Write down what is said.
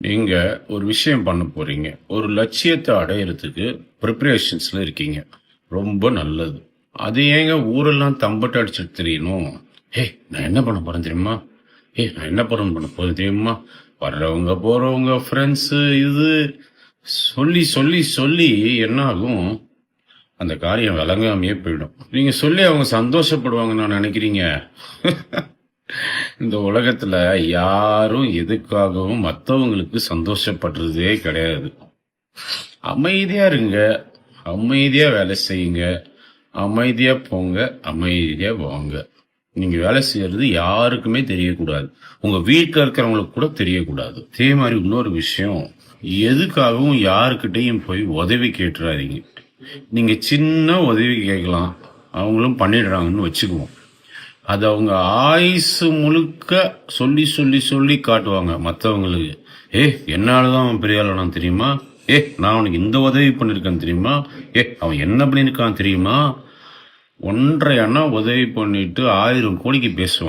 நீங்க ஒரு விஷயம் பண்ண போறீங்க. ஒரு லட்சியத்த அடையறதுக்கு பிரிப்பரேஷன்ஸ்ல இருக்கீங்க. ரொம்ப நல்லது. அது ஏங்க ஊரெல்லாம் தம்பட்ட அடிச்சுட்டு திரியணும்? "ஏய் நான் என்ன பண்ண போறேன் தெரியுமா? ஏய் நான் என்ன பண்ண போறேன் தெரியுமா?" வர்றவங்க, போறவங்க, ஃப்ரெண்ட்ஸு இது சொல்லி, சொல்லி, சொல்லி என்ன ஆகும்? அந்த காரியம் விளங்காமயே போயிடும். நீங்க சொல்லி அவங்க சந்தோஷப்படுவாங்கன்னு நான் நெனைக்கிறீங்க? இந்த உலகத்துல யாரும் எதுக்காகவும் மத்தவங்களுக்கு சந்தோஷப்படுறதே கிடையாது. அமைதியா இருங்க. அமைதியா வேலை செய்யுங்க. அமைதியா போங்க. அமைதியா வாங்க. நீங்க வேலை செய்யறது யாருக்குமே தெரியக்கூடாது. உங்க வீட்ல இருக்கிறவங்களுக்கு கூட தெரியக்கூடாது. அதே மாதிரி இன்னொரு விஷயம், எதுக்காகவும் யாருக்கிட்டையும் போய் உதவி கேட்டுறாதீங்க. நீங்க சின்ன உதவி கேட்கலாம். அவங்களும் பண்ணிடுறாங்கன்னு வச்சுக்குவோம். அது அவங்க ஆயுசு முழுக்க சொல்லி சொல்லி சொல்லி காட்டுவாங்க மற்றவங்களுக்கு. என்னால தான் அவன் பெரிய ஆளானான் தெரியுமா? நான் அவனுக்கு இந்த உதவி பண்ணியிருக்கேன் தெரியுமா? அவன் என்ன பண்ணியிருக்கான் தெரியுமா? 1.5 அண்ணா உதவி பண்ணிட்டு 1000 கோடிக்கு பேசுவான்.